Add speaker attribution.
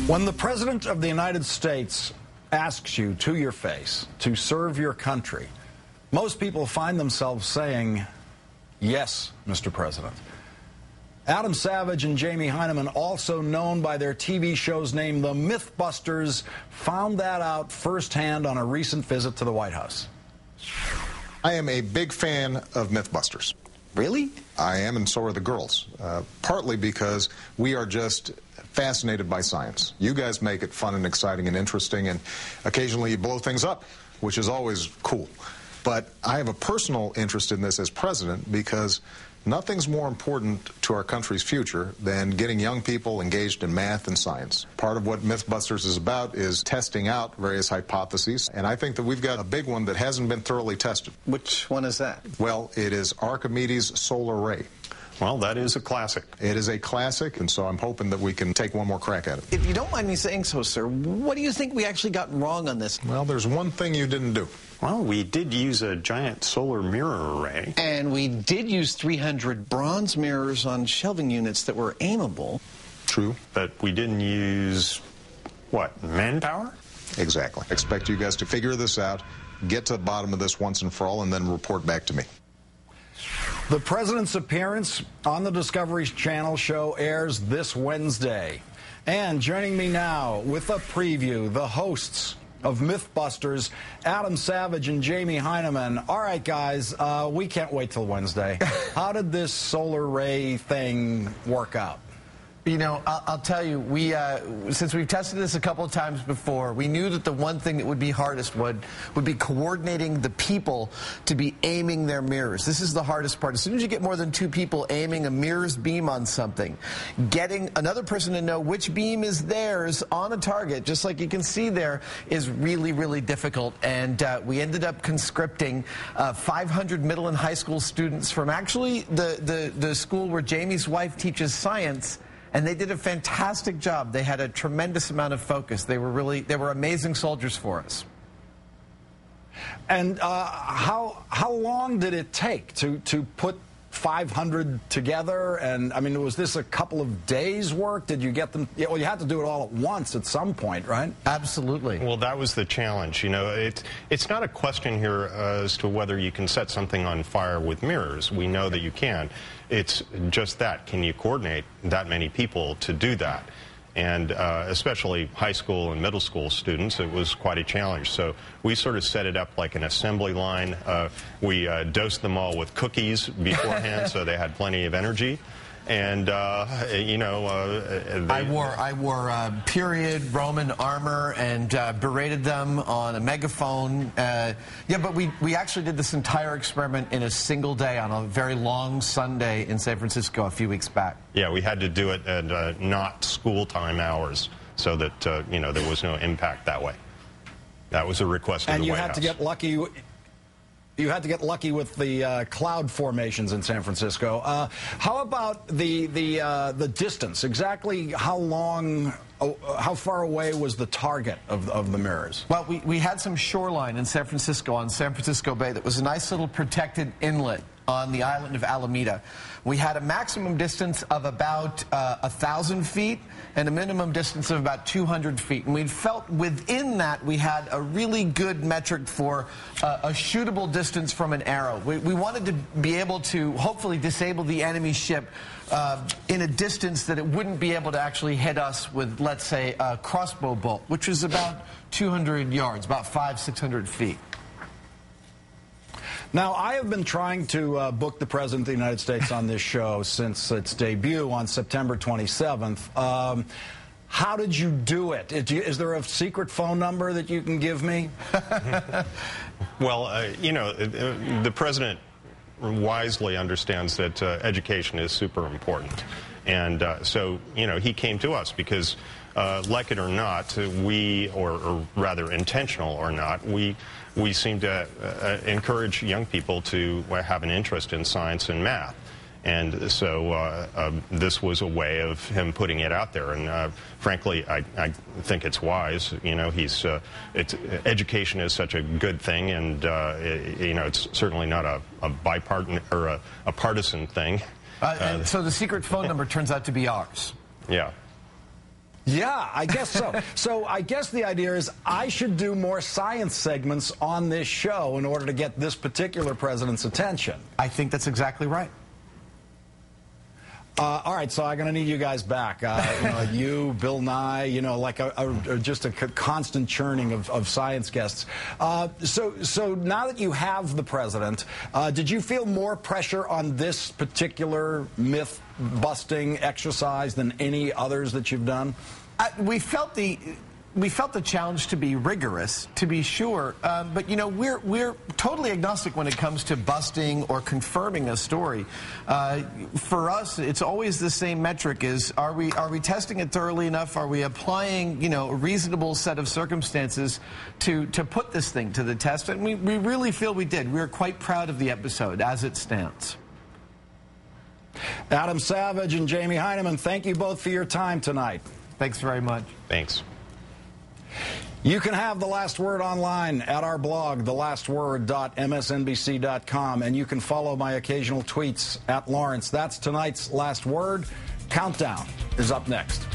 Speaker 1: When the President of the United States asks you to your face to serve your country, most people find themselves saying, "Yes, Mr. President." Adam Savage and Jamie Heineman, also known by their TV show's name, The MythBusters, found that out firsthand on a recent visit to the White House.
Speaker 2: I am a big fan of MythBusters.
Speaker 3: Really?
Speaker 2: I am, and so are the girls. Partly because we are just fascinated by science. You guys make it fun and exciting and interesting, and occasionally you blow things up, which is always cool. But I have a personal interest in this as president because nothing's more important to our country's future than getting young people engaged in math and science. Part of what MythBusters is about is testing out various hypotheses, and I think that we've got a big one that hasn't been thoroughly tested.
Speaker 3: Which one is that?
Speaker 2: Well, it is Archimedes' solar ray.
Speaker 4: Well, that is a classic.
Speaker 2: It is a classic, and so I'm hoping that we can take one more crack at it.
Speaker 3: If you don't mind me saying so, sir, what do you think we actually got wrong on this?
Speaker 2: Well, there's one thing you didn't do.
Speaker 4: Well, we did use a giant solar mirror array.
Speaker 3: And we did use 300 bronze mirrors on shelving units that were aimable.
Speaker 2: True.
Speaker 4: But we didn't use, what, manpower?
Speaker 2: Exactly. I expect you guys to figure this out, get to the bottom of this once and for all, and then report back to me.
Speaker 1: The President's appearance on the Discovery Channel show airs this Wednesday. And joining me now with a preview, the hosts of MythBusters, Adam Savage and Jamie Heineman. All right, guys, we can't wait till Wednesday. How did this solar ray thing work out?
Speaker 5: You know, I'll tell you, since we've tested this a couple of times before, we knew that the one thing that would be hardest would be coordinating the people to be aiming their mirrors. This is the hardest part. As soon as you get more than two people aiming a mirror's beam on something, getting another person to know which beam is theirs on a target, just like you can see there, is really, really difficult. And we ended up conscripting 500 middle and high school students from actually the school where Jamie's wife teaches science. And they did a fantastic job. They had a tremendous amount of focus. They were amazing soldiers for us.
Speaker 1: And how long did it take to put 500 together? And I mean, was this a couple of days' work? Did you get them? Well, you had to do it all at once at some point, right?
Speaker 5: Absolutely.
Speaker 4: Well, that was the challenge. You know, it's not a question here as to whether you can set something on fire with mirrors. We know that you can. It's just that. Can you coordinate that many people to do that? And especially high school and middle school students, it was quite a challenge. So we sort of set it up like an assembly line. We dosed them all with cookies beforehand so they had plenty of energy. And, you know...
Speaker 5: I wore period Roman armor and berated them on a megaphone. Yeah, but we actually did this entire experiment in a single day on a very long Sunday in San Francisco a few weeks back.
Speaker 4: Yeah, we had to do it at not school time hours so that, you know, there was no impact that way. That was a request of the White House.
Speaker 1: And you had to get lucky. You had to get lucky with the cloud formations in San Francisco. How about the distance? Exactly how long, how far away was the target of the mirrors?
Speaker 5: Well, we had some shoreline in San Francisco on San Francisco Bay that was a nice little protected inlet on the island of Alameda. We had a maximum distance of about 1,000 feet and a minimum distance of about 200 feet. And we felt within that we had a really good metric for a shootable distance from an arrow. We wanted to be able to hopefully disable the enemy ship in a distance that it wouldn't be able to actually hit us with, let's say, a crossbow bolt, which is about 200 yards, about 500–600 feet.
Speaker 1: Now, I have been trying to book the President of the United States on this show since its debut on September 27th. How did you do it? Is there a secret phone number that you can give me?
Speaker 4: Well, you know, the President wisely understands that education is super important. And so, you know, he came to us because, like it or not, or rather intentional or not, we seem to encourage young people to have an interest in science and math. And so this was a way of him putting it out there. And frankly, I think it's wise. You know, education is such a good thing, and you know, it's certainly not a bipartisan or a partisan thing.
Speaker 5: And so the secret phone number turns out to be ours.
Speaker 4: Yeah.
Speaker 1: Yeah, I guess so. So I guess the idea is I should do more science segments on this show in order to get this particular president's attention.
Speaker 5: I think that's exactly right.
Speaker 1: All right, so I'm going to need you guys back. You, Bill Nye, like just a constant churning of science guests. So now that you have the president, did you feel more pressure on this particular myth-busting exercise than any others that you've done?
Speaker 5: We felt the challenge to be rigorous, to be sure, but we're totally agnostic when it comes to busting or confirming a story. For us, it's always the same metric: is are we testing it thoroughly enough? Are we applying a reasonable set of circumstances to put this thing to the test? And we really feel we did. We're quite proud of the episode as it stands.
Speaker 1: Adam Savage and Jamie Heineman, thank you both for your time tonight.
Speaker 5: Thanks very much.
Speaker 4: Thanks.
Speaker 1: You can have The Last Word online at our blog, thelastword.msnbc.com, and you can follow my occasional tweets at Lawrence. That's tonight's Last Word. Countdown is up next.